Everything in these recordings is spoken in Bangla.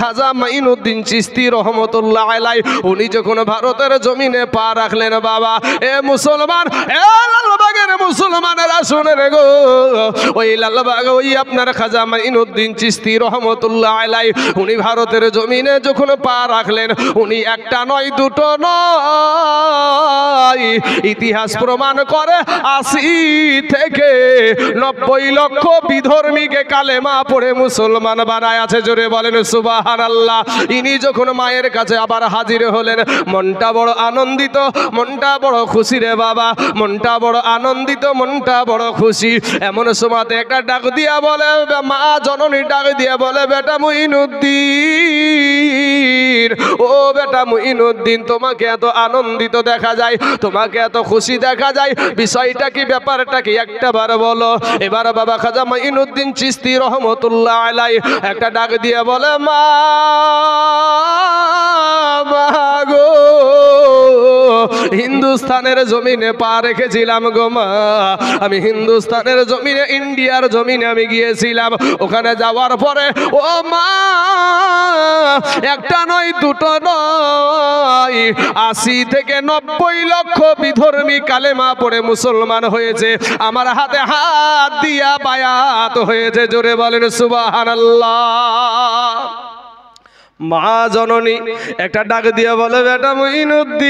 খাজা মাইনুদ্দিন চিশতি রহমতুল্লাহ আলাইহি উনি যখন ভারতের জমিনে পা রাখলেন বাবা, এ মুসলমান, এ লালবাগের মুসলমানেরা শুনেন গো, ওই লালবাগ ওই আপনার খাজা মাইনুদ্দিন চিশতি রহমতুল্লাহ আলাইহি উনি ভারতের জমিনে যখন পা রাখলেন, উনি একটা নয় দুটো নয়, ইতিহাস প্রমাণ করে 80 থেকে 90 লক্ষ বিধর্মীকে কালেমা পড়ে মুসলমান বানায় আছে। জোরে বলেন সুবহানাল্লাহ। ইনি যখন মায়ের কাছে আবার হাজির হলেন, মনটা বড় আনন্দিত, মনটা বড় খুশি রে বাবা, মনটা বড় আনন্দিত, মনটা বড় খুশি। এমন সময়তে একটা ডাক দিয়া বলে, মা জননী ডাক দিয়া বলে, বেটা মুঈনুদ্দিন, ও বেটা মুঈনুদ্দিন, তোমাকে এত আনন্দিত দেখা যায়, তোমাকে এত খুশি দেখা যায়, বিষয়টা কি, ব্যাপারটা কি একটা বার বলো। এবার বাবা খাজা মাইনুদ্দিন চিশতি রহমতুল্লাহ আলাইহি একটা ডাক দিয়ে বলে, মা গো, হিন্দুস্তানের জমিনে পা রেখেছিলাম গো মা, আমি হিন্দুস্তানের জমিনে, ইন্ডিয়ার জমিনে আমি গিয়েছিলাম, ওখানে যাওয়ার পরে ও মা একটা নয় দুটো নয় 80 থেকে 90 লক্ষ বিধর্মী কালেমা পড়ে মুসলমান হয়েছে, আমার হাতে হাত দিয়া বায়াত হয়েছে। জোরে বলেন সুবহানাল্লাহ। মা জননী একটা ডাক দিয়ে বলে, বেটা মুঈনুদ্দিন,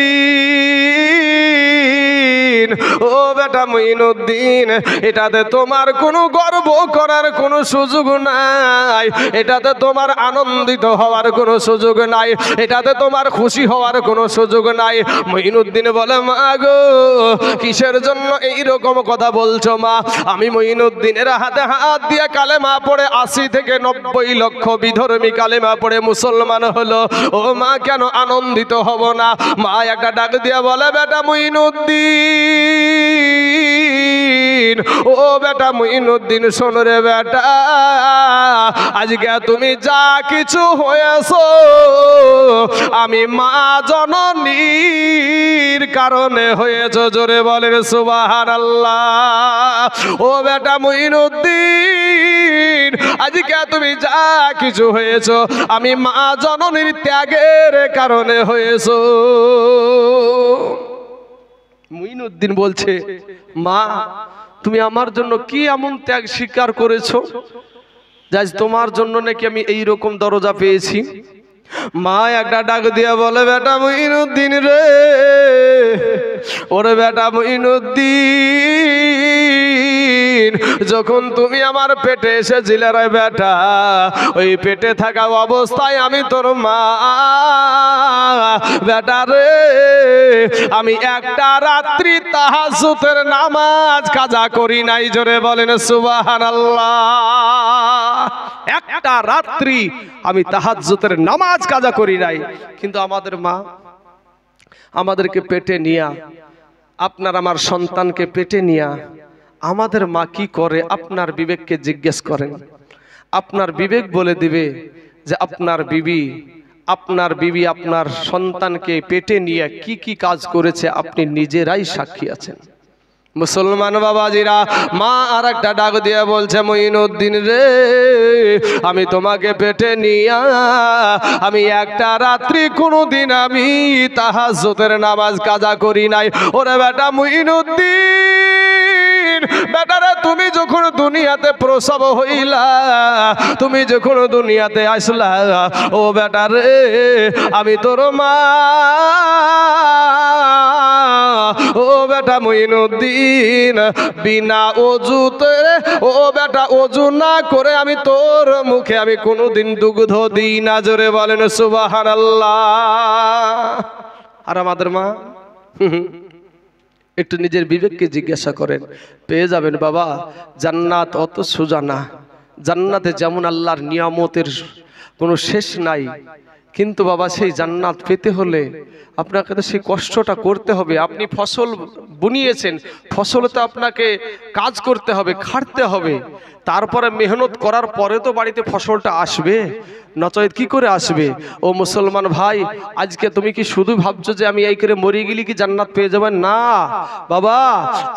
ও বেটা মুঈনুদ্দিন, এটাতে তোমার কোনো গর্ব করার কোনো সুযোগ নাই, এটাতে তোমার আনন্দিত হওয়ার কোনো সুযোগ নাই, এটাতে তোমার খুশি হওয়ার কোনো সুযোগ নাই। মুঈনুদ্দিন বলে, মা গো, কিসের জন্য এই রকম কথা বলছো মা? আমি মুঈনুদ্দিনের হাতে হাত দিয়ে কালেমা পড়ে 80 থেকে 90 লক্ষ বিধর্মী কালেমা পড়ে মুসলমান হলো, ও মা কেন আনন্দিত হব না? মা একটা ডাক দিয়ে বলে, বেটা মুঈনুদ্দিন, ও বেটা মুঈনুদ্দিন, শোন রে বেটা, আজকে তুমি যা কিছু হয়েছো আমি মা জননীর কারণে হয়েছো। জোরে বলেন সুবহানাল্লাহ। ও বেটা মুঈনুদ্দিন, আজকে তুমি যা কিছু হয়েছো আমি মা জননীর ত্যাগের কারণে হয়েছো। মুঈনুদ্দিন বলছে, মা তুমি আমার জন্য কি এমন ত্যাগ স্বীকার করেছো যে তোমার জন্য নাকি আমি এই রকম দরজা পেয়েছি? মা একটা ডাক দিয়া বলে, বেটা মুঈনুদ্দিন রে, ওরে বেটা মুঈনুদ্দিন, যখন তুমি আমার পেটে এসেছিলে রে বেটা, ওই পেটে থাকা অবস্থায় আমি তোর মা বেটা রে, আমি একটা রাত্রি তাহাজ্জুদের নামাজ কাজা করি নাই। জোরে বলেন সুবহানাল্লাহ। একটা রাত্রি আমি তাহাজ্জুদের নামাজ কাজা করি নাই। কিন্তু আমাদের মা আমাদেরকে পেটে নিয়া, আপনার আমার সন্তানকে পেটে নিয়া আমাদের মা কি করে আপনার বিবেককে জিজ্ঞেস করেন। আপনার বিবেক বলে দিবে যে আপনার বিবি আপনার সন্তানকে পেটে নিয়ে কি কি কাজ করেছে, আপনি নিজেরাই সাক্ষী আছেন। মুসলমান বাবাজিরা, মা আর একটা ডাক দিয়ে বলছে, মুঈনুদ্দিন রে, আমি তোমাকে পেটে নিয়া আমি একটা রাত্রি কোনোদিন আমি তাহাজ্জুদের নামাজ কাজা করি নাই। ওরে বেটা মুঈনুদ্দিন, বেটারে তুমি যখন দুনিয়াতে প্রসব হইলা, তুমি যখন দুনিয়াতে আসলা, ও বেটারে আমি তোর মা, ও বেটা মুঈনুদ্দিন, বিনা ওযুতে, ও বেটা ওযু না করে আমি তোর মুখে আমি কোনোদিন দুগ্ধ দিই না। জোরে বলেন সুবহানাল্লাহ। আর আমাদের মা, একটু নিজের বিবেককে জিজ্ঞাসা করেন, পেয়ে যাবেন বাবা। জান্নাত অত সোজা না। জান্নাতে যেমন আল্লাহর নিয়ামতের কোনো শেষ নাই, কিন্তু বাবা সেই জান্নাত পেতে হলে আপনাকে তো সেই কষ্টটা করতে হবে। আপনি ফসল বুনিয়েছেন, ফসলে তো আপনাকে কাজ করতে হবে, খাটতে হবে, তারপরে মেহনত করার পরে তো বাড়িতে ফসলটা আসবে, নচেত কি করে আসবে? ও মুসলমান ভাই, আজকে তুমি কি শুধু ভাবছো যে আমি এই করে মরে গেলে কি জান্নাত পেয়ে যাবেন? না বাবা,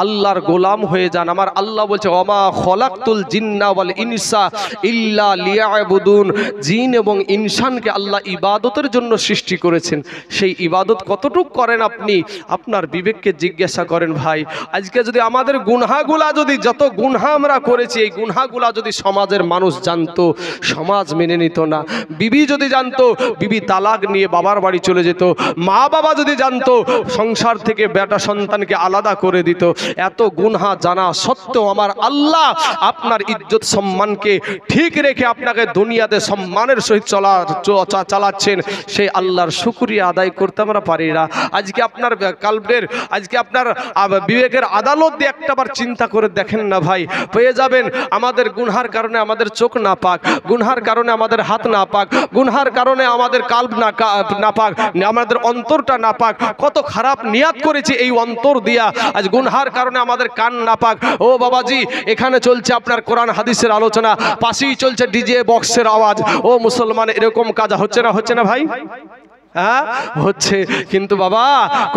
আল্লাহর গোলাম হয়ে যান। আমার আল্লাহ বলছে ওমা খলাকতুল জিন্না ওয়াল ইনসা ইল্লা লিয়াবুদুন। জিন এবং ইনসানকে আল্লাহ ইবাদতের জন্য সৃষ্টি করেছেন। সেই ইবাদত কতটুকু করেন আপনি? আপনার বিবেককে জিজ্ঞাসা করেন ভাই। আজকে যদি আমাদের গুনহাগুলা, যদি যত গুনহা আমরা করেছি, এই গুনহাগুলা যদি সমাজের মানুষ জানতো, সমাজ মেনে নিত না। বিবি যদি জানতো, বিবি তালাক নিয়ে বাবার বাড়ি চলে যেত। মা বাবা যদি জানতো, সংসার থেকে বেটা সন্তানকে আলাদা করে দিত। এত গুনহা জানা সত্ত্বেও আমার আল্লাহ আপনার ইজ্জত সম্মানকে ঠিক রেখে আপনাকে দুনিয়াতে সম্মানের সহিত চালাচ্ছেন। সেই আল্লাহর শুকরিয়া আদায় করতে আমরা পারি না। আজকে আপনার কালবের, আজকে আপনার বিবেকের আদালত দিয়ে একটাবার চিন্তা করে দেখেন না ভাই, পেয়ে যাবেন আমাদের গুনহার কারণে আমাদের চোখ না পাক, গুনহার কারণে আমাদের হাত না পাক, গুনহার কারণে আমাদের কাল্ব না পাক, আমাদের অন্তরটা না পাক। কত খারাপ নিয়াত করেছি এই অন্তর দিয়া, আজ গুনহার কারণে আমাদের কান না পাক। ও বাবাজি, এখানে চলছে আপনার কোরআন হাদিসের আলোচনা, পাশেই চলছে ডিজে বক্সের আওয়াজ। ও মুসলমান, এরকম কাজ হচ্ছে না? হচ্ছে না ভাই? হ্যাঁ হচ্ছে। কিন্তু বাবা,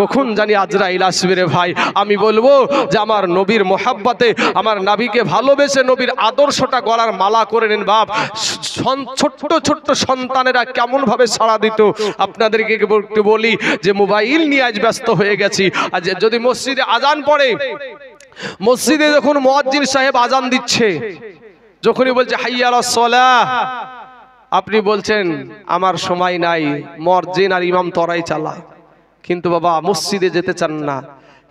কখন জানি আজরাইল আসবে রে ভাই। আমি বলবো যে আমার নবীর মোহাব্বতে, আমার নবীকে ভালোবেসে নবীর আদর্শটা গলার মালা করে নিন। বাপ, ছোট্ট ছোট্ট সন্তানেরা কেমন ভাবে সাড়া দিত। আপনাদেরকে একটু বলি যে মোবাইল নিয়ে আজ ব্যস্ত হয়ে গেছি। আজ যদি মসজিদে আজান পড়ে, মসজিদে যখন মুয়াজ্জিন সাহেব আজান দিচ্ছে, যখনই বলছে হাইয়া আলাস সালাহ, আপনি বলছেন আমার সময় নাই, মুয়াজ্জিন আর ইমাম তরাই চালা। কিন্তু বাবা, মসজিদে যেতে চান না।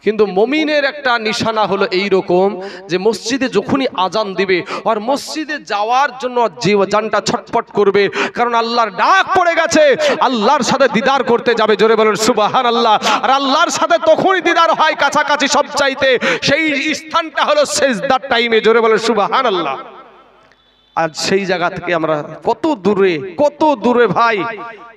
কিন্তু মুমিনের একটা নিশানা হলো এই রকম যে মসজিদে যখনই আজান দিবে, আর মসজিদে যাওয়ার জন্য জানটা ছটফট করবে, কারণ আল্লাহর ডাক পড়ে গেছে, আল্লাহর সাথে দিদার করতে যাবে। জোরে বলেন সুবহানাল্লাহ। আর আল্লাহর সাথে তখনই দিদার হয় কাছাকাছি সবচাইতে, সেই স্থানটা হলো সিজদার টাইমে। জোরে বলেন সুবহানাল্লাহ। আজ সেই জায়গা থেকে আমরা কত দূরে ভাই,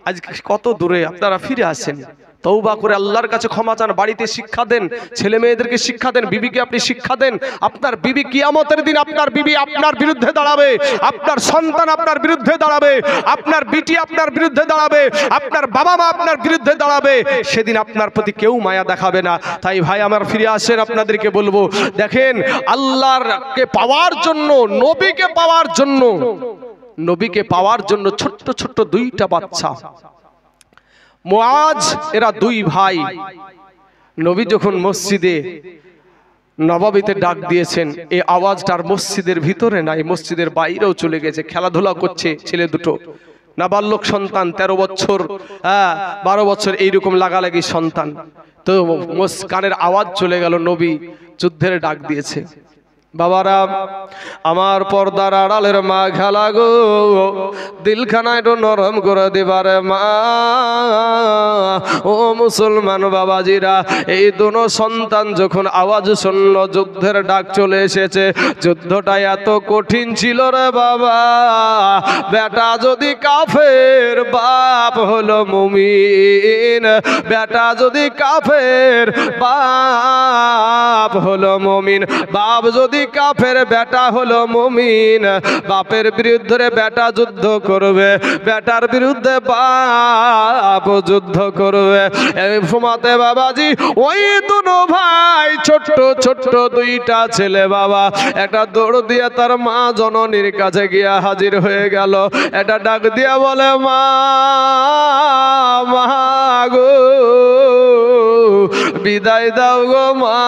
আজ কত দূরে। আপনারা ফিরে আসেন, তওবা করে আল্লাহর কাছে ক্ষমা চান, বাড়িতে শিক্ষা দেন, ছেলে মেয়েদেরকে শিক্ষা দেন, বিবিকে আপনি শিক্ষা দেন। আপনার বিবি কিয়ামতের দিন আপনার বিবি আপনার বিরুদ্ধে দাঁড়াবে, আপনার সন্তান আপনার বিরুদ্ধে দাঁড়াবে, আপনার বিটি আপনার বিরুদ্ধে দাঁড়াবে, আপনার বাবা মা আপনার বিরুদ্ধে দাঁড়াবে। সেদিন আপনার প্রতি কেউ মায়া দেখাবে না। তাই ভাই আমার ফিরে আসেন, আপনাদেরকে বলবো, দেখেন আল্লাহরকে পাওয়ার জন্য, নবীকে পাওয়ার জন্য ছোট্ট ছোট্ট দুইটা বাচ্চা মুআজ, এরা দুই ভাই, নবী যখন মসজিদে নববীতে ডাক দিয়েছেন, এই আওয়াজটার মসজিদের ভিতরে নাই, মসজিদের বাইরেও চলে গেছে। খেলাধুলা করছে ছেলে দুটো, নাবালক সন্তান, 13 বছর 12 বছর এইরকম লাগালাগি সন্তান। তো কানের আওয়াজ চলে গেল, নবী যুদ্ধের ডাক দিয়েছে। বাবারা আমার, পর্দার আড়ালের মা খেলা গো, দিলখানা একটু নরম করে দিবারে মা। ও মুসলমান বাবাজিরা, এই দুনো সন্তান যখন আওয়াজ শুনল, যুদ্ধের ডাক চলে এসেছে, যুদ্ধটা এত কঠিন ছিল রে বাবা। বেটা যদি কাফের, বাপ হলো মুমিন। বেটা যদি কাফের, বাপ হলো মুমিন। বাপ যদি কাফের, বেটা হলো মুমিন। বাপের বিরুদ্ধে বেটা যুদ্ধ করবে, বেটার বিরুদ্ধে বাপ যুদ্ধ করবে। এই সময়তে বাবাজি, ওই দুনো ভাই, ছোট্ট ছোট্ট দুইটা ছেলে বাবা, একটা দৌড় দিয়ে তার মা জননীর কাছে গিয়া হাজির হয়ে গেল। এটা ডাক দিয়া বলে, মা, মা গো, বিদায় দাও গো মা,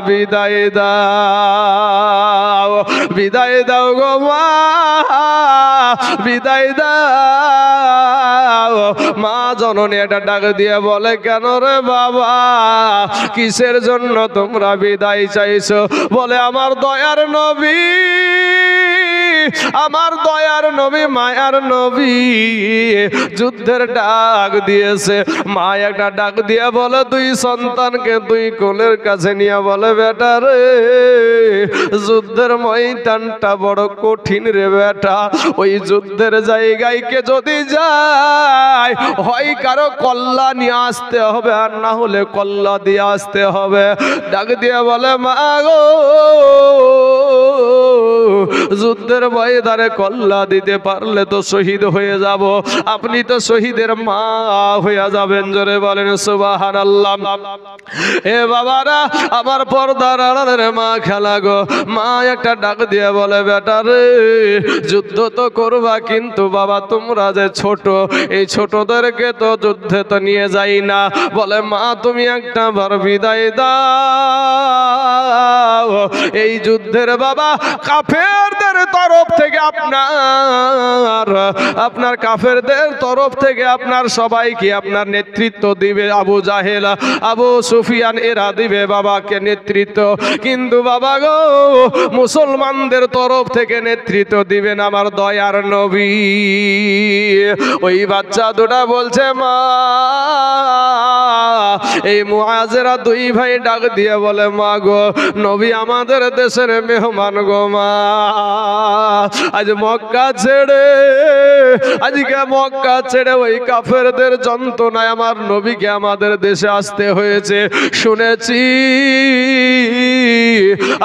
বিদায় দাও, বিদায় দাও গো মা, বিদায় দাও। মা জননী এটা ডাক দিয়ে বলে, কেন রে বাবা, কিসের জন্য তোমরা বিদায় চাইছো? বলে, আমার দয়ার নবী আমার দয়ার নবী মায়ার নবী যুদ্ধের ডাক দিয়েছে। মা একটা ডাক দিয়ে বলে দুই সন্তানকে দুই কোলের কাছে নিয়ে বলে বেটা রে যুদ্ধের ময়দানটা বড় কঠিন রে বেটা, ওই যুদ্ধের জায়গায় কে যদি যায় হয় কারো কল্লা নিয়ে আসতে হবে আর না হলে কল্লা দিয়ে আসতে হবে। ডাক দিয়ে বলে মা গো যুদ্ধের ময়দানে কল্লা দিতে পারলে তো শহীদ হয়ে যাব, আপনি তো শহীদের মা হয়ে যাবেন। জোরে বলেন সুবহানাল্লাহ। এ বাবারা আমার পর্দার আড়ালের মা খেলা গো, মা একটা ডাক দিয়ে বলে বেটা রে যুদ্ধ তো করবা কিন্তু বাবা তোমরা যে ছোট, এই ছোটদেরকে তো যুদ্ধে তো নিয়ে যাই না। বলে মা তুমি একটা বার বিদায় দাও, এই যুদ্ধের বাবা কাফেরদের তরফ থেকে আপনার কাফেরদের তরফ থেকে আপনার সবাইকে আপনার নেতৃত্ব দিবে। আবু জাহেল আবু সুফিয়ান এরা দিবে বাবাকে নেতৃত্ব, কিন্তু বাবা গো মুসলমানদের তরফ থেকে নেতৃত্ব দিবেন আমার দয়ার নবী। ওই বাচ্চা দুটা বলছে মা, এই মুআজেরা দুই ভাই ডাক দিয়ে বলে মা গো নবী আমাদের দেশের মেহমান গো মা, আজ মক্কা ছেড়ে আজকে মক্কা ছেড়ে ওই কাফেরদের যন্ত্রণায় আমার নবীকে আমাদের দেশে আসতে হয়েছে। শুনেছি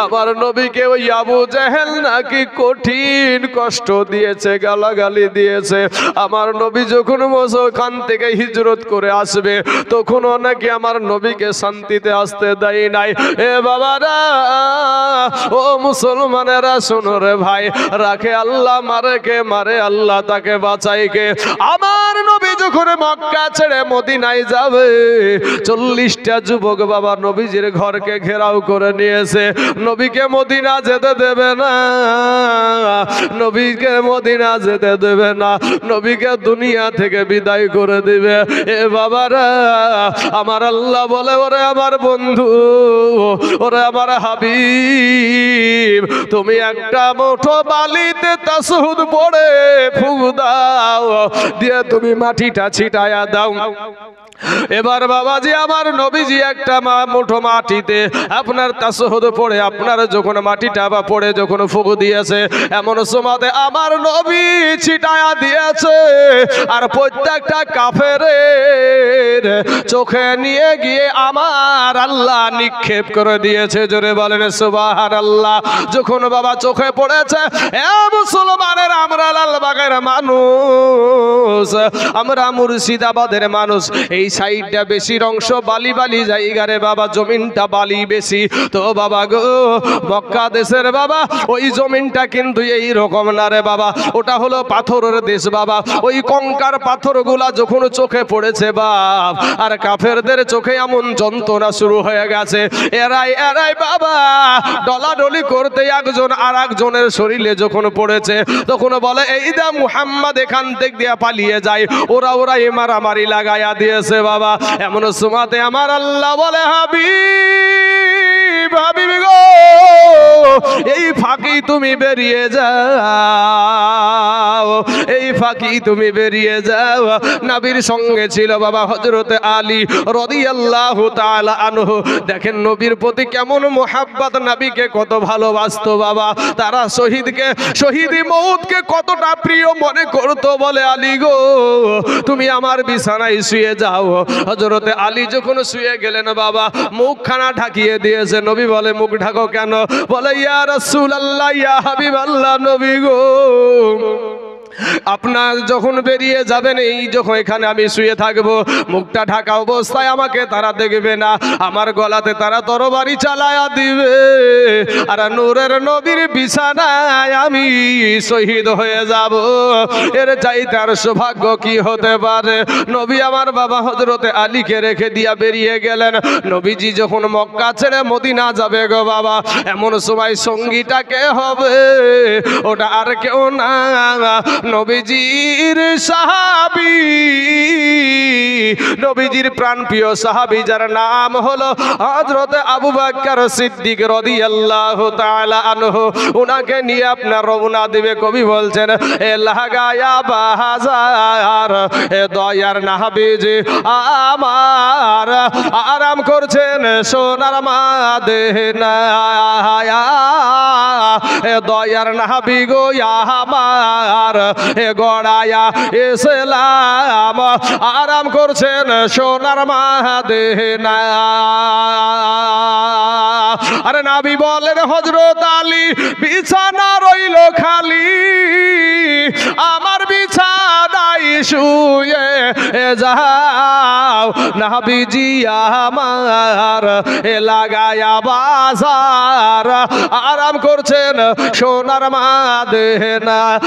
আমার নবীকে ওই আবু জাহেল নাকি কঠিন কষ্ট দিয়েছে, গালাগালি দিয়েছে। আমার নবী যখন ওখান থেকে হিজরত করে আসবে তখনও নাকি আমার নবীকে শান্তিতে আসতে দেয় নাই। এ বাবারা ও মুসলমানেরা শোনো রে ভাই, রাখে আল্লাহ মারে কে মারে আল্লাহ তাকে বাঁচাই কে। আমার নবী যখন মক্কা ছেড়ে মদিনায় যাবে 40টা যুবক বাবা নবীজির ঘরকে ঘেরাও করে নিয়েছে। নবীকে মদিনা যেতে দেবে না, নবীকে মদিনা যেতে দেবে না, নবীকে দুনিয়া থেকে বিদায় করে দিবে। এ বাবারা আমার আল্লাহ বলে ওরে আমার বন্ধু, ওরে আমার হাবিব, তুমি একটা মুঠো বালিতে তাসহুদ পড়ে ফুঁক দাও, দিয়ে তুমি মাটিটা ছিটায়া দাও। এবার বাবাজি আমার নবীজি একটা মুঠো মাটিতে আপনার তাসহুদ পড়ে আপনার যখন মাটিটা বা পড়ে যখন ফুঁক দিয়েছে এমন সময়তে আমার নবী ছিটায়া দিয়েছে, আর প্রত্যেকটা কাফেরের চোখে নিয়ে গিয়ে আমার আল্লাহ নিক্ষেপ করে দিয়েছে। জোরে বলেন সুবহানাল্লাহ। যখন বাবা চোখে পড়েছে এ মুসলমানের আমরা লালবাগের মানুষ, আমরা মুর্শিদাবাদের মানুষ, এই সাইডটা বেশি অংশ বালি বালি জায়গা রে বাবা, জমিনটা বালি বেশি। তো বাবা গো মক্কা দেশের বাবা ওই জমিনটা কিন্তু এই রকম না রে বাবা, ওটা হলো পাথরের দেশ বাবা। ওই কঙ্কার পাথরগুলা যখন চোখে পড়েছে বাপ, আর কাফেরদের চোখে এমন যন্ত্রণা শুরু হয়ে গেছে, এরাই বাবা ডলাডলি করতে একজন আর একজনের শরীরে যখন পড়েছে তখন বলে এই দা মুহাম্মদ এখান থেকে দিয়ে পালিয়ে যায়, ওরা মারামারি লাগাইয়া দিয়েছে বাবা। এমন সময়তে আমার আল্লাহ বলে হাবিব হাবিব গো এই ফাঁকি তুমি বেরিয়ে যাও, এই ফাঁকি তুমি বেরিয়ে যাও। নবীর সঙ্গে ছিল বাবা হযরতে আলী রাদিয়াল্লাহু তাআলা আনহু। দেখেন নবীর প্রতি কেমন মোহাব্বত, নবীকে কত ভালোবাসতো বাবা। তারা শহীদি মউতকে কতটা প্রিয় মনে করতো। বলে আলী গো তুমি আমার বিছানায় শুয়ে যাও। হযরতে আলী যখন শুয়ে গেলেন বাবা মুখখানা ঢাকিয়ে দিয়েছে। নবী বলে মুখ ঢাকো কেন? বলে ইয়া রাসূলুল্লাহ ইয়া হাবিবাল্লাহ, নবী গো আপনার যখন বেরিয়ে যাবেন এই যখন এখানে আমি শুয়ে থাকবো মুখটা ঢাকা অবস্থায় আমাকে তারা দেখবে না, আমার গলাতে তারা তরবারি চালায়া দিবে, আর নূরের নবীর বিছানায় আমি শহীদ হয়ে যাব। এর চাইতে আর সৌভাগ্য কি হতে পারে? নবী আমার বাবা হযরতে আলীকে রেখে দিয়া বেরিয়ে গেলেন। নবীজি যখন মক্কা ছেড়ে মদিনা যাবে গো বাবা, এমন সময় সঙ্গীটা কে হবে? ওটা আর কেউ না, নবীজির সাহাবী নবীজির প্রাণপ্রিয় সাহাবী যার নাম হলো হযরত আবু বকর সিদ্দিক রাদিয়াল্লাহু তাআলা আনহু, উনাকে নিয়ে আপনার রওনা দিবে। কবি বলছেন এ লাগায়া বাজার এ দয়ার নবীজি আমার আরাম করছেন সোনার মদিনায়, এ দয়ার নবী গো আমার এ গড়ায়া ইসলাম আরাম করছেন সোনার মদিনায়। আরে নবী বলেন হযরত আলী বিছানা রইল খালি, আমার বিছানায় শুয়ে যাও নবীজি আমার এ লাগায়া বাজার আরাম করছেন সোনার মদিনায়,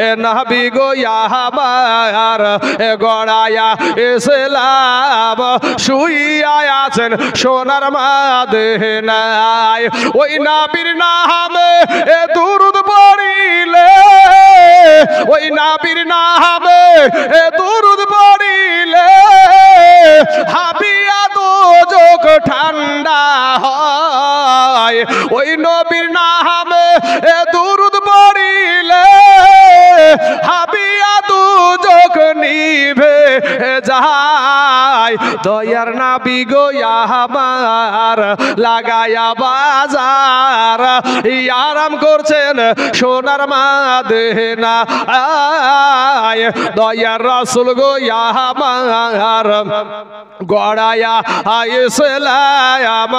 এ নবী গো আমার এ গড়ায়া ইসলাম শুইয়া আছেন সোনার মদিনায়। ওই নবীর নামে এ দুরূদ পড়িলে, ওই নবীর নামে এ দুরূদ পড়িলে হাবিয়া দোজখ ঠান্ডা হয়। ওই নবীর নামে এ দুরূদ পড়িলে হাবিয়া দোজখ নিভে যায়। দয়ার নবী গো আমার লাগায়া বাজার আরাম করছেন সোনার মদিনায়, দয়ার রাসূল গো আমার গড়ায়া ইসলাম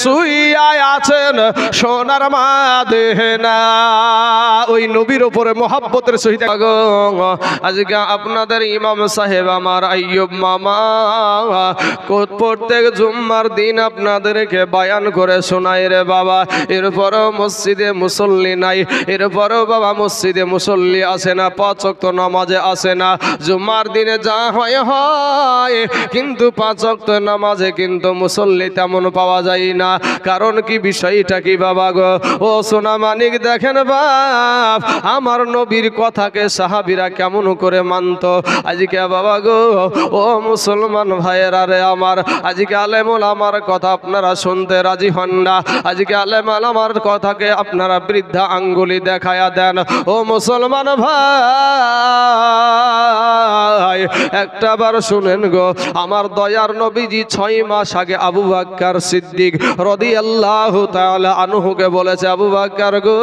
শুইয়া আছেন সোনার মদিনায়। ওই নবীর উপরে মহব্বতের সহিত আজকে আপনাদের ইমাম সাহেব আমার আইয়ুব মামা প্রত্যেক জুম্মার দিন আপনাদেরকে বয়ান করে শোনায় রে বাবা। এরপরও মসজিদে মুসল্লি নাই, এরপরও বাবা মসজিদে মুসল্লি আসে না, 5 ওয়াক্ত নামাজে আসে না। জুম্মার দিনে যা হয় হয়, কিন্তু 5 ওয়াক্ত নামাজে কিন্তু মুসল্লি তেমন পাওয়া যায় না। কারণ কি, বিষয়টা কি বাবা গো? ও সোনা মানিক দেখেন বাপ, আমার নবীর কথাকে সাহাবীরা কেমন করে মানত। আজকে বাবা গো ও মুসলমান ভাইয়েরা রে আমার, আজকে আলেমুল আমার কথা আপনারা শুনতে রাজি হন না। আজকে আলেমুল আমার কথাকে আপনারা বৃদ্ধা আঙ্গুলি দেখায়া দেন। ও মুসলমান ভাই একটা বার শুনেন গো, আমার দয়ার নবীজি 6 মাস আগে আবু বকর সিদ্দিক রাদিয়াল্লাহু তাআলা আনহুকে বলেছে, আবু বকর গো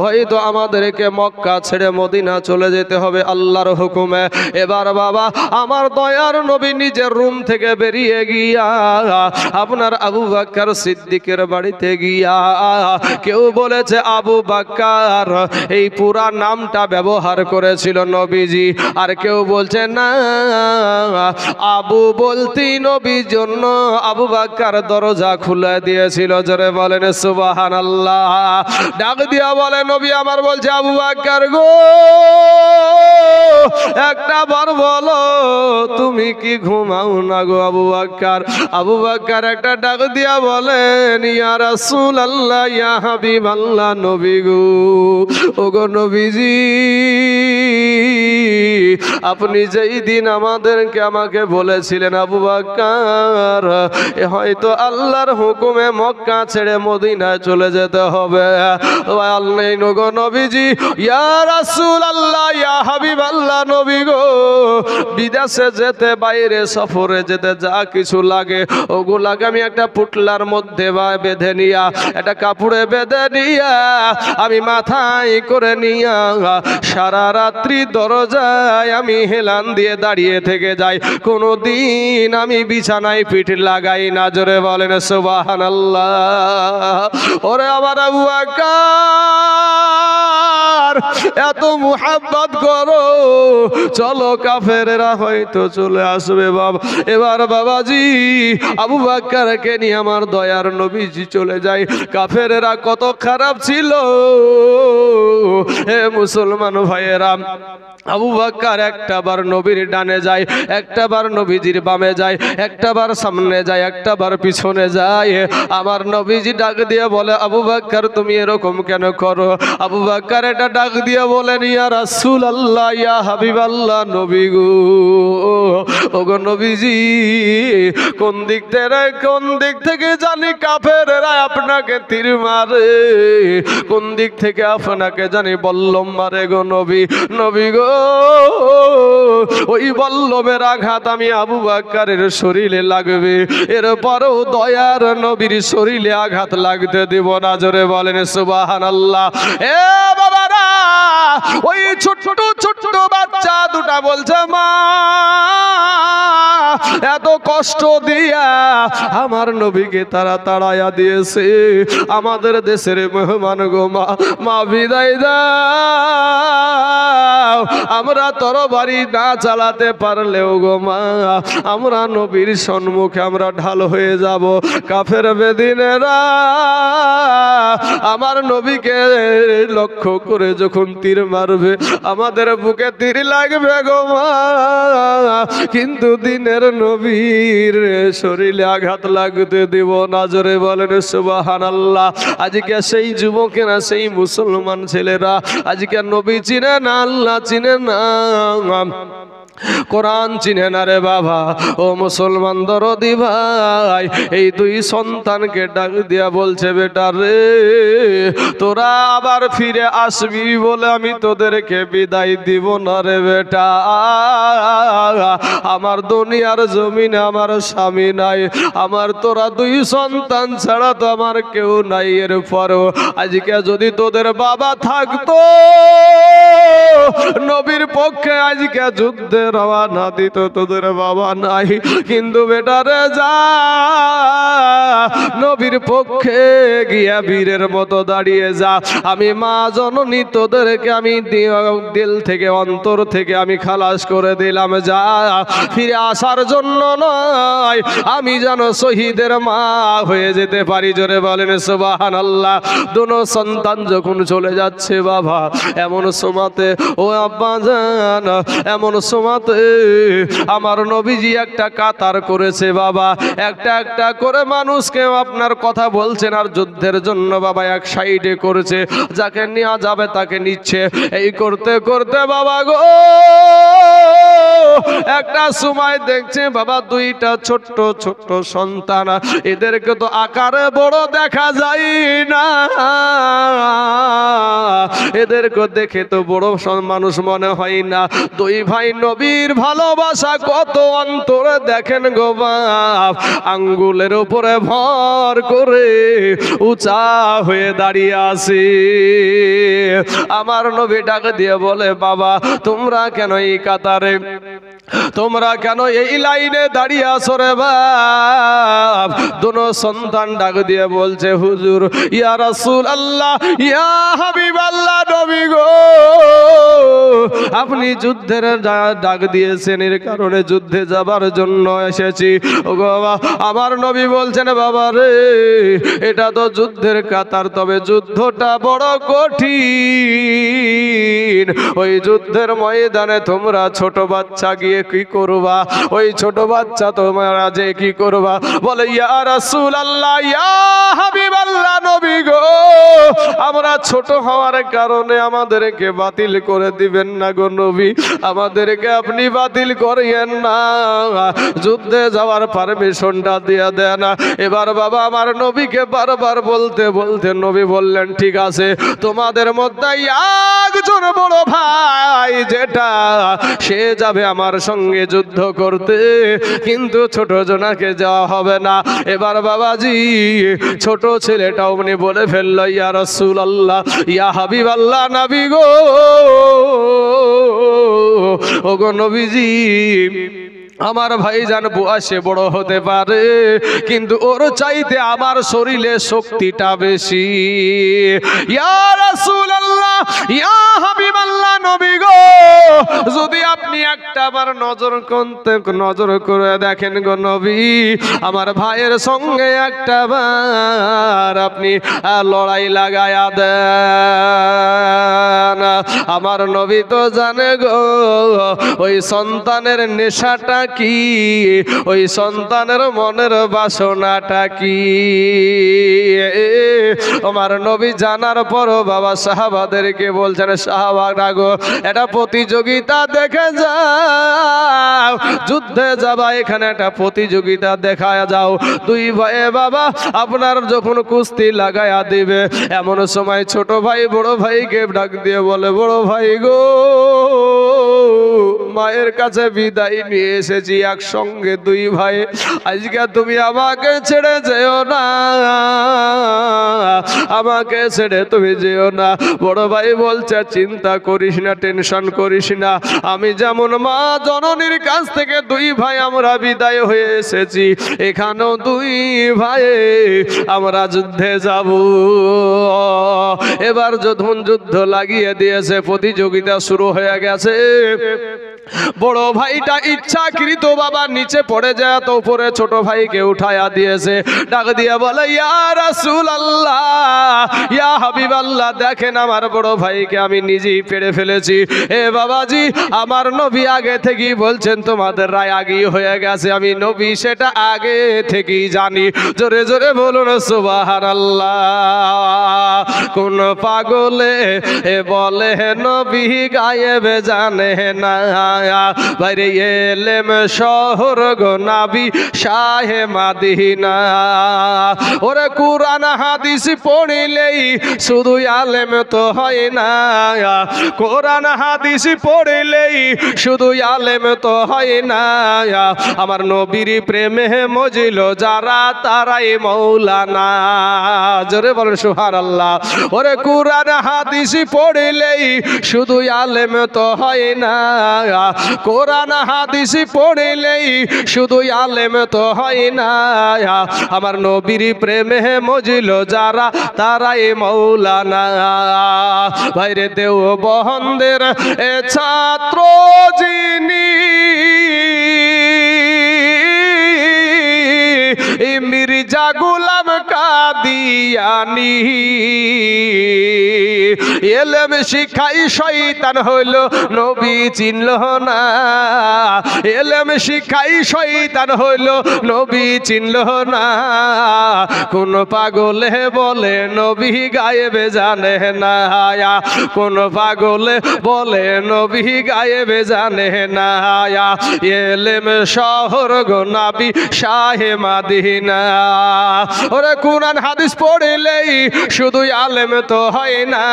হয়তো আমাদেরকে মক্কা ছেড়ে মদিনা চলে যেতে হবে আল্লাহর হুকুমে। এবার বাবা আমার দয়ার নবী নিজের রুম থেকে বেরিয়ে গিয়া আপনার আবু বকর সিদ্দিকের বাড়িতে গিয়া, কেউ বলেছে আবু বকর এই পুরা নামটা ব্যবহার করেছিল নবীজি, আর কেউ বলছে না আবু বলতি নবীর জন্য আবু বকর দরজা খুলে দিয়েছিল। জোরে বলেন সুবহানাল্লাহ। ডাক দিয়া বলে নবী আমার বলছে আবু বকর গো একটা বার বলো তুমি কি ঘুমাও না গো আবু বকর? আবু বকর একটা ডাক দিয়া বলেন ইয়া রাসূলুল্লাহ ইয়া হাবিবাল্লাহ, নবী গো ও গো নবীজি আপনি যেই দিন আমাকে বলেছিলেন আবু বকর হয়তো আল্লাহর হুকুমে মক্কা ছেড়ে মদিনায় চলে যেতে হবে, আল্লাহ গো নবীজি ইয়া রাসূলুল্লাহ ইয়া হাবিবাল্লাহ, নবী গো বিদেশে যেতে বাইরে সফরে যেতে যা কিছু লাগে ওগুলাকে আমি একটা পুটলার মধ্যে বেঁধে নিয়া, একটা কাপড়ে বেঁধে নিয়া আমি মাথায় করে নিয়া সারা রাত্রি দরজায় আমি হেলান দিয়ে দাঁড়িয়ে থেকে যাই, কোনদিন আমি বিছানায় পিঠ লাগাই না। জোরে বলেন সুবহানাল্লাহ। ওরে আমার আবু বকর এত মুহাব্বত করো, চলো কাফেররা হয়তো চলে আসবে বাবা। এবার বাবাজি আবু বকরকে নিয়ে আমার দয়ার নবীজি চলে যায়। কাফেররা কত খারাপ ছিল হে মুসলমান ভাইয়েরা। আবু বকর এক একটা বার নবীর ডানে যায়, একটা বার নবীজির বামে যায়, একটা বার সামনে যায়, একটা বার পিছনে যায়। আমার নবীজি ডাক দিয়ে বলে, আবু বকর তুমি এরকম কেন করো? আবু বকর এটা ডাক দিয়ে বলেন, ইয়া রাসূলুল্লাহ, ইয়া হাবিবাল্লাহ, নবী গো, ওগো নবীজি, কোন দিক থেকে জানি কাফেররা আপনাকে তীর মারে, কোন দিক থেকে আপনাকে জানি বল্লম মারে গো নবী। নবী গো, ওই বল্লমের আঘাত আমি আবু বকরের শরীরে লাগবে, এরপরও দয়ার নবীর শরীরে আঘাত লাগতে দেব না। জোরে বলেন সুবহানাল্লাহ। এ বাবারা, ওই ছোট্ট ছোট্ট বাচ্চা দুটা বলছে, মা এত কষ্ট দিয়া আমার নবীকে তারা তাড়াইয়া দিয়েছে, আমাদের দেশের মেহমান গো মা, মা বিদায় দাও, আমরা তরবারি না চালাতে পারলেও গো মা, আমরা নবীর সম্মুখে আমরা ঢাল হয়ে যাব। কাফের বেদিনেরা আমার নবীকে লক্ষ্য করে যখন তীর মারবে, আমাদের বুকে তীর লাগবে গো মা, কিন্তু দিনের নবীর শরীরে আঘাত লাগতে দিব না। জোরে বলেন সুবহানাল্লাহ। আজকে সেই যুবকেরা, সেই মুসলমান ছেলেরা আজকে নবী চিনে না, আল্লাহ চিনে না, কোরআন চিনে না রে বাবা। ও মুসলমান দরদি ভাই, এই দুই সন্তানকে ডাক দিয়া বলছে, বেটা রে, তোরা আবার ফিরে আসবি বলে আমি তোদেরকে বিদায় দিব না রে বেটা। আমার দুনিয়ার জমিনে আমার স্বামী নাই, আমার তোরা দুই সন্তান ছাড়া তো আমার কেউ নাই। এরপরও আজকে যদি তোদের বাবা থাকতো, নবীর পক্ষে আজকে যুদ্ধে রওনা দিত, তোদের বাবা নাই, কিন্তু বেটারে যা, নবীর পক্ষে গিয়া বীরের মতো দাঁড়িয়ে যা। আমি মা জননী তোদেরকে আমি দিল থেকে, অন্তর থেকে আমি খালাস করে দিলাম, যা, ফিরে আসার জন্য নয়, আমি যেন শহীদের মা হয়ে যেতে পারি। জোরে বলেন সুবহানাল্লাহ। দুনো সন্তান যখন চলে যাচ্ছে বাবা, এমন সময়তে, ও আব্বা জান, এমন সময়তে আমার নবীজি একটা কাতার করেছে বাবা, একটা একটা করে মানুষকে আপনার কথা বলছেন, আর যুদ্ধের জন্য বাবা এক সাইডে করেছে, যাকে নেওয়া যাবে তাকে নিচ্ছে। এই করতে করতে বাবা গো, একটা সময় দেখছে বাবা, দুইটা ছোট্ট ছোট্ট সন্তান, এদেরকে তো আকারে বড় দেখা যায় না, এদেরকে দেখে তো বড় মানুষ মনে হয় না। দুই ভাই নবীর ভালোবাসা কত অন্তরে দেখেন গো বাপ, আঙ্গুলের উপরে ভর করে উঁচা হয়ে দাঁড়িয়ে আসে। আমার নবী ডাক দিয়ে বলে, বাবা তোমরা কেন এই কাতারে, তোমরা কেন এই লাইনে দাঁড়িয়ে আসো রে বাপ? দুনো সন্তান ডাক দিয়ে বলছে, হুজুর, ইয়া রাসূলুল্লাহ, ইয়া হাবিবাল্লাহ, নবী গো, আপনি যুদ্ধের ডাক দিয়েছেন, এর কারণে যুদ্ধে যাবার জন্য এসেছি। ও বাবা, আমার নবী বলছেন, বাবা রে, এটা তো যুদ্ধের কাতার, তবে যুদ্ধটা বড় কঠিন। ওই যুদ্ধের ময়দানে তোমরা ছোট বাচ্চা গিয়ে কি করবা? ওই ছোট বাচ্চা তোমরা যে কি করবা? বলে, ইয়া রাসূলুল্লাহ, ইয়া হাবিবাল্লাহ, নবী গো, আমরা ছোট হওয়ার কারণে আমাদেরকে বাতিল করে দিবেন না গো নবী, আমাদেরকে আপনি বাতিল করিয়েন না, যুদ্ধে যাওয়ার পারমিশনটা দিয়ে দেন। এবার বাবা আমার নবীকে বারবার বলতে বলতে নবী বললেন, ঠিক আছে, তোমাদের মধ্যে একজন বড় ভাই যেটা, সে যাবে আমার সঙ্গে যুদ্ধ করতে, কিন্তু ছোট জনাকে যাওয়া হবে না। এবার বাবাজি ছোট ছেলেটাও উনি বলে ফেললো, ইয়া রাসূলুল্লাহ, ইয়া হাবিবাল্লাহ, নবী গো, ওগো নবীজি, আমার ভাইজান বয়সে বড় হতে পারে, কিন্তু ওর চাইতে আমার শরীরে শক্তিটা বেশি। ইয়া রাসূলুল্লাহ, ইয়া হাবিবাল্লাহ, নবী গো, যদি আপনি একটা বার নজর করে দেখেন গো নবী, আমার ভাইয়ের সঙ্গে একটা বার আপনি লড়াই লাগায়া দেন। আমার নবী তো জানে গো ওই সন্তানের নেশাটা কি, ওই সন্তানের মনের বাসনাটা কি। আমার নবী জানার পরও বাবা সাহাবাদেরকে বলছেন, সাহাবারা গো এটা প্রতিযোগিতা দেখে যাও, যুদ্ধে যাবা, এখানে একটা প্রতিযোগিতা দেখা যাও। দুই ভাই বাবা আপনার যখন কুস্তি লাগায়া দিবে, এমন সময় ছোট ভাই বড় ভাইকে ডাক দিয়ে বলে, বড় ভাই গো মায়ের কাছে বিদায় নিয়ে এসেছি একসঙ্গে দুই ভাই, আজকে তুমি আমাকে ছেড়ে যেও না, আমাকে ছেড়ে তুমি যেও না। বড় ভাই বলছে, চিন্তা করিস না, টেনশন করিস না, আমি যেমন মা জননীর কাছ থেকে দুই ভাই আমরা বিদায় হয়ে এসেছি, এখানেও দুই ভাই আমরা যুদ্ধে যাব। এবার যখন যুদ্ধ লাগিয়ে দিয়েছে, প্রতিযোগিতা শুরু হয়ে গেছে। বড় ভাইটা ইচ্ছাকৃত বাবা নিচে পড়ে যায়, তো উপরে ছোট ভাইকে উঠায়া দিয়েছে, ডাক দিয়ে বলে, ইয়া রাসূলুল্লাহ, ইয়া হাবিবাল্লাহ, দেখেন আমার বড় ভাইকে আমি নিজেই পেড়ে ফেলেছি। এ বাবাজি, আমার নবী আগে থেকেই বলছেন তোমাদের রায় আগেই হয়ে গেছে, আমি নবী সেটা আগে থেকেই জানি। জোরে জোরে বলুন সুবহানাল্লাহ। কোন পাগলে এ বলে নবী গায়েব জানে না, বাইরে এলেম শহর গো নবী শাহে মাদিনা। ওরে কুরআন হাদিস পড়িলেই শুধু আলেম তো হয় না, কোরআন হাদিস পড়িলেই শুধু আলেম তো হয় না। আমার নবীর প্রেমে মজিল যারা তারাই মৌলানা। জোরে বলেন সুবহানাল্লাহ। ওরে কুরআন হাদিস পড়িলেই শুধু আলেম তো হয় না, কোরআন হাদিস পড়িলেই শুধু আলেম তো হয় না। আমার নবীর প্রেমে মজিল যারা তারাই মৌলানা। ভাইরে দেও বহনদের এ ছাত্র যিনি, মির্জা গোলাম কাদিয়ানি, এলেম শিখাই শয়তান হইল নবী চিনল না, এলেম শিখাই শয়তান হইল নবী চিনল না। কোন পাগলে বলে নবী গায়েবে জানে না, কোন পাগলে বলে নবী গায়েবে জানে না। এলেম শহর গো নবী শাহে মাদিনা। ওরে কুরআন হাদিস পড়িলেই শুধু আলেম তো হয় না,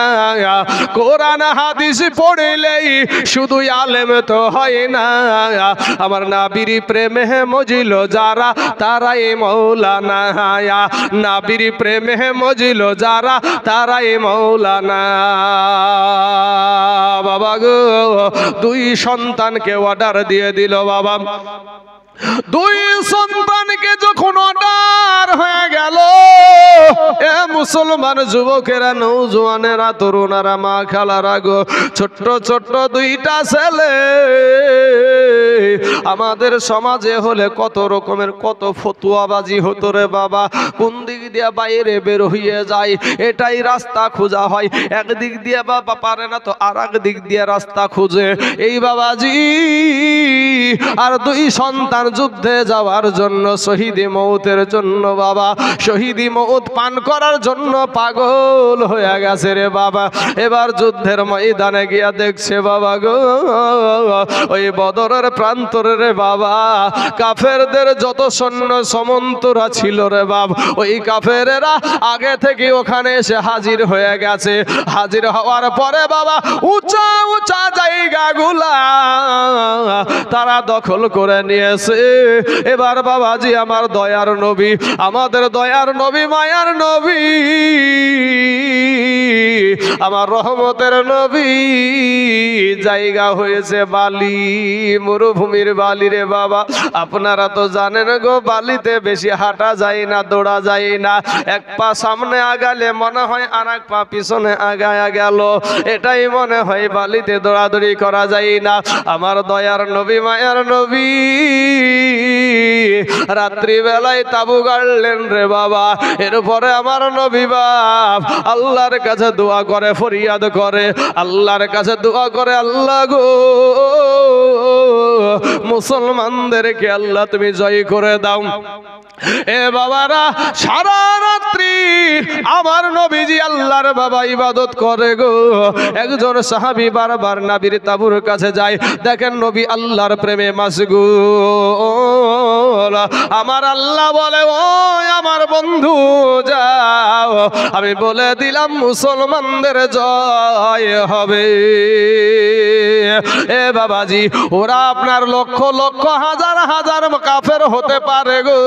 কোরআন হাদিস পড়িলেই শুধু আলেম তো হয় না। আমার নবীর প্রেমে মজিল যারা তারাই মৌলানা, নবীর প্রেমে মজিল যারা তারাই মৌলানা। বাবা গো দুই সন্তানকে অর্ডার দিয়ে দিল বাবা। দুই সন্তানকে যখন অর্ডার হয়ে গেল, এ মুসলমান যুবকেরা, নৌজওয়ানেরা, তরুণারা, মা খালারা গো, ছোট্ট ছোট্ট দুইটা ছেলে। আমাদের সমাজে হলে কত রকমের কত ফতুয়াবাজি হতো রে বাবা। কোন দিক দিয়ে বাইরে বের হয়ে যায় এটাই রাস্তা খোঁজা হয়, একদিক দিয়ে বাবা পারে না তো আর এক দিক দিয়ে রাস্তা খুঁজে। এই বাবাজি আর দুই সন্তান যুদ্ধে যাওয়ার জন্য, শহীদি মৌতের জন্য বাবা, শহীদি মৌত পান করার জন্য পাগল হয়ে গেছে রে বাবা। এবার যুদ্ধের ময়দানে গিয়া দেখছে বাবা গো, ওই বদরের প্রান্তরে রে বাবা কাফেরদের যত সৈন্য সমন্তরা ছিল রে বাবা, ওই কাফেরেরা আগে থেকে ওখানে এসে হাজির হয়ে গেছে। হাজির হওয়ার পরে বাবা উঁচা উঁচা জায়গাগুলা তারা দখল করে নিয়েছে। এবার বাবাজি আমার দয়ার নবী, আমাদের দয়ার নবী, মায়ার নবী, আমার রহমতের নবী, জায়গা হয়েছে বালি, মরুভূমি মরুভূমির বালি রে বাবা, আপনারা তো জানেন গো বালিতে বেশি হাঁটা যায় না, দৌড়া যায় না। এক পা সামনে আগালে মনে হয় আর এক পা পিছনে আগায়া গেল, এটাই মনে হয় বালিতে দৌড়াদৌড়ি করা যায় না। আমার দয়ার নবী মায়ার নবী রাত্রি বেলায় তাবু গাড়লেন রে বাবা। এরপরে আমার নবী বাপ আল্লাহর কাছে দোয়া করে, ফরিয়াদ করে, আল্লাহর কাছে দোয়া করে, আল্লাহ গো মুসলমানদেরকে আল্লাহ তুমি জয় করে দাও। এ বাবারা, সারা রাত্রি আমার নবীজি আল্লাহর বাবা ইবাদত করে গো। একজন সাহাবী বারবার নবীর তাবুর কাছে যায়, দেখেন নবী আল্লাহর প্রেমে মাশগুল। আমার আল্লাহ বলে, ও আমার বন্ধু যাও, আমি বলে দিলাম মুসলমানদের জয় হবে। এ বাবাজি, ওরা আপনার লক্ষ লক্ষ হাজার হাজার কাফের হতে পারে গো,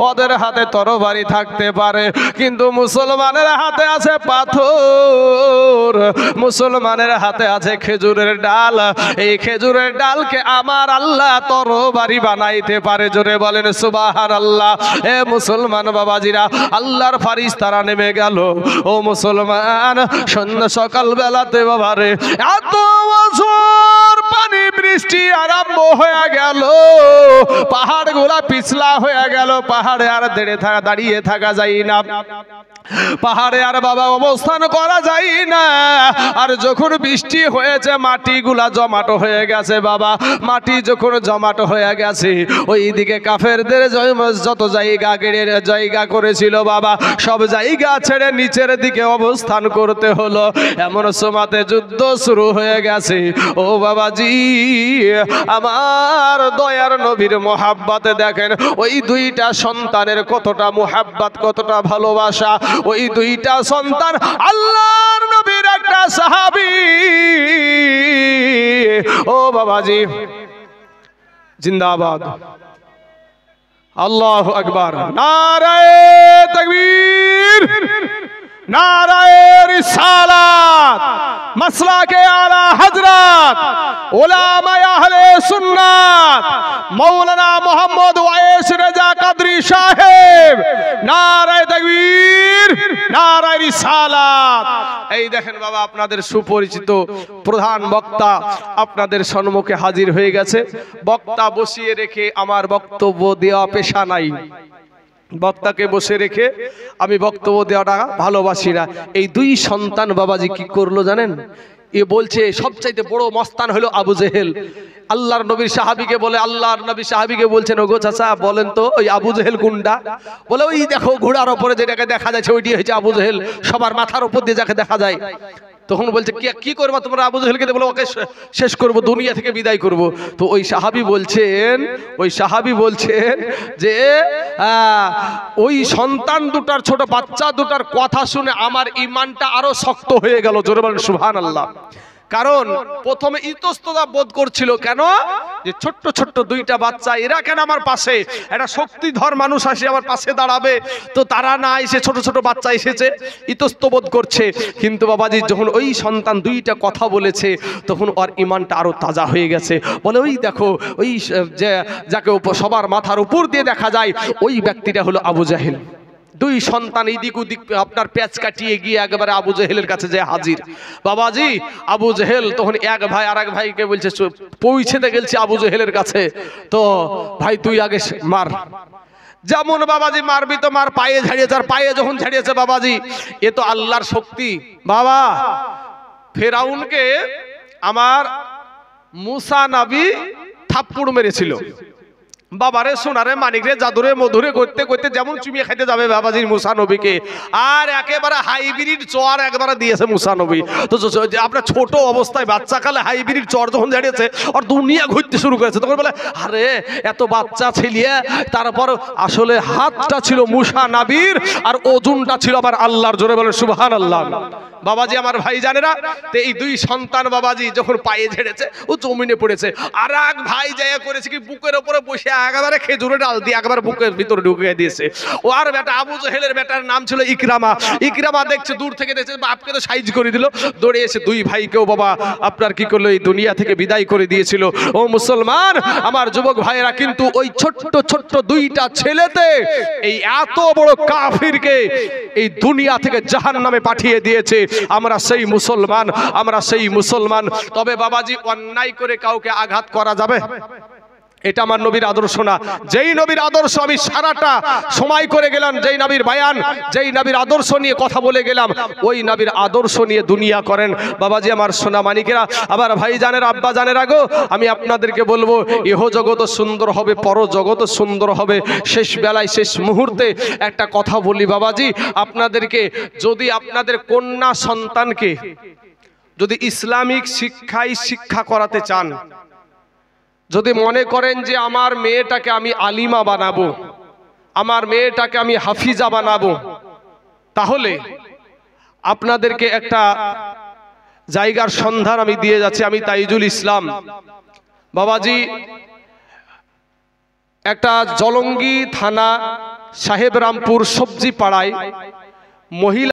ওদের হাতে তরবারি থাকতে পারে, কিন্তু মুসলমানের হাতে আছে পাথর, মুসলমানের হাতে আছে খেজুরের ডাল। এই খেজুরের ডালকে আমার আল্লাহ তরবারি বানাইতে পারে। জোরে বলেন সুবহানাল্লাহ। এ মুসলমান বাবাজিরা, আল্লাহর ফারিস্তারা নেমে গেল। ও মুসলমান, সন্ধ্যা সকাল বেলাতে বাবারে এত বছর পানি বৃষ্টি আরম্ভ হয়ে গেল, পাহাড় গুলা পিছলা হয়ে গেল, পাহাড়ে আর দাঁড়িয়ে থাকা যায় না, পাহাড়ে আর বাবা অবস্থান করা যায় না। আর যখন বৃষ্টি হয়েছে মাটিগুলা জমাটো হয়ে গেছে বাবা, মাটি যখন জমাটো হয়ে গেছে, ওই দিকে কাফেরদের যত জায়গা করেছিল বাবা, সব জায়গা ছেড়ে নিচের দিকে অবস্থান করতে হলো। এমন সময়তে যুদ্ধ শুরু হয়ে গেছে। ও বাবাজি, আমার দয়ার নবীর মোহাব্বতে দেখেন ওই দুইটা সন্তানের কতটা মোহাব্বত, কতটা ভালোবাসা। ওই দুইটা সন্তান আল্লাহর নবীর একটা সাহাবী। ও বাবাজি, জিন্দাবাদ, আল্লাহু আকবার, নারায়ে তাকবীর, নারায়ে রিসালাত, মাসলাকে আলা হযরত উলামায়ে আহলে সুন্নাত মাওলানা মোহাম্মদ ওয়াইস রেজা কাদরি সাহেব, নারায়ে তাকবীর, নারায়ে রিসালাত। এই দেখেন বাবা, আপনাদের সুপরিচিত প্রধান বক্তা আপনাদের সম্মুখে হাজির হয়ে গেছে। বক্তা বসিয়ে রেখে আমার বক্তব্য দেওয়া পেশা নাই, বক্তাকে বসে রেখে আমি বক্তব্য দেওয়াটা ভালোবাসি না। এই দুই সন্তান বাবাজি কি করলো জানেন? এ বলছে সবচাইতে বড় মস্তান হলো আবু জেহেল। আল্লাহর নবীর সাহাবীকে বলে, আল্লাহর নবী সাহাবীকে বলছেন, ওগো চাচা বলেন তো ওই আবু জেহেল কোনটা? বলে ওই দেখো ঘোড়ার ওপরে যেটাকে দেখা যাচ্ছে ওইটি হচ্ছে আবু জেহেল, সবার মাথার উপর দিয়ে যাকে দেখা যায়। তখন বলছে কি করবা তোমরা আবু জেহেলকে? বলে ওকে শেষ করব, দুনিয়া থেকে বিদায় করব। তো ওই সাহাবী বলছেন যে ওই সন্তান দুটার, ছোট বাচ্চা দুটার কথা শুনে আমার ঈমানটা আরো শক্ত হয়ে গেল। জোরে বলেন সুবহানাল্লাহ। কারণ প্রথমে ইতস্ততা বোধ করছিল, কেন যে ছোট্ট ছোট্ট দুইটা বাচ্চা, এরা কেন আমার পাশে, একটা শক্তিধর মানুষ আসে আমার পাশে দাঁড়াবে, তো তারা না এসে ছোট ছোট বাচ্চা এসেছে, ইতস্তত বোধ করছে। কিন্তু বাবাজি যখন ওই সন্তান দুইটা কথা বলেছে, তখন ওর ঈমানটা আরো তাজা হয়ে গেছে। বলে ওই দেখো ওই যে যাকে সবার মাথার উপর দিয়ে দেখা যায়, ওই ব্যক্তিটা হলো আবু জাহেল। দুই সন্তান এদিক ওদিক আপনার পেঁচ কাটিয়ে গিয়ে একেবারে আবু জেহেলের কাছে যে হাজির। বাবাজি, আবু জেহেল তখন এক ভাই আর এক ভাইকে বলছে পৌঁছেতে গেছে আবু জেহেলের কাছে, তো ভাই তুই আগে মার। যেমন বাবাজি মারবি তো মার, পায়ে ঝাড়িয়েছে। আর পায়ে যখন ঝাড়িয়েছে বাবাজি, এ তো আল্লাহর শক্তি। বাবা, ফেরাউনকে আমার মুসা নবী থাপ্পড় মেরেছিল। বাবারে সোনারে মানিকরে জাদুরে মধুরে করতে করতে যেমন চুমিয়ে খাইতে যাবে বাবাজির মুসা নবীকে, আর একেবারে হাইব্রিড চর একবারে দিয়েছে মুসা নবী। তো আপনার ছোট অবস্থায় বাচ্চা কালে হাইব্রিড চর যখন ঝাড়িয়েছে, আর দুনিয়া ঘুরতে শুরু করেছে, তখন বলে আরে এত বাচ্চা ছেলিয়ে, তারপর আসলে হাতটা ছিল মুসা নবীর আর ওজনটা ছিল আবার আল্লাহর। জোরে বলেন সুবহানাল্লাহ। বাবাজি আমার ভাই জানেরা, তো এই দুই সন্তান বাবাজি যখন পায়ে ঝেড়েছে, ও জমিনে পড়েছে। আর এক ভাই জায়গা করেছে কি বুকের ওপরে বসে একেবারে খেজুরে ডাল দিয়ে একবার বুকের ভিতরে ঢুকিয়ে দিয়েছে। ও আর বেটা আবু জেহেলের বেটার নাম ছিল ইকরামা। ইকরামা দেখছে দূর থেকে দেখছে বাপকে তো সাইজ করে দিল, দৌড়ে এসে দুই ভাইকেও বাবা আপনার কি করলো এই দুনিয়া থেকে বিদায় করে দিয়েছিল। ও মুসলমান আমার যুবক ভাইয়েরা, কিন্তু ওই ছোট্ট ছোট্ট দুইটা ছেলেতে এই এত বড় কাফিরকে এই দুনিয়া থেকে জাহান্নামে পাঠিয়ে দিয়েছে। আমরা সেই মুসলমান, আমরা সেই মুসলমান। তবে বাবাজি অন্যায় করে কাউকে আঘাত করা যাবে? এটা আমার নবীর আদর্শ না। যেই নবীর আদর্শ আমি সারাটা সময় করে গেলাম, যেই নবীর বায়ান, যেই নবীর আদর্শ নিয়ে কথা বলে গেলাম, ওই নবীর আদর্শ নিয়ে দুনিয়া করেন। বাবাজি আমার সোনা মানিকেরা, আবার ভাই জানের আব্বা জানের আগো আমি আপনাদেরকে বলবো, ইহ জগৎ সুন্দর হবে, পর জগৎ সুন্দর হবে। শেষ বেলায় শেষ মুহূর্তে একটা কথা বলি বাবাজি আপনাদেরকে, যদি আপনাদের কন্যা সন্তানকে যদি ইসলামিক শিক্ষায় শিক্ষা করাতে চান, যদি মনে করেন যে আমার মেয়েটাকে আমি আলিমা বানাবো, আমার মেয়েটাকে আমি হাফিজা বানাবো, তাহলে আপনাদেরকে একটা জায়গার সন্ধান আমি দিয়ে যাচ্ছি। আমি তাইজুল ইসলাম বাবাজি, একটা জলঙ্গি থানা সাহেব রামপুর সবজি পাড়ায় মহিলা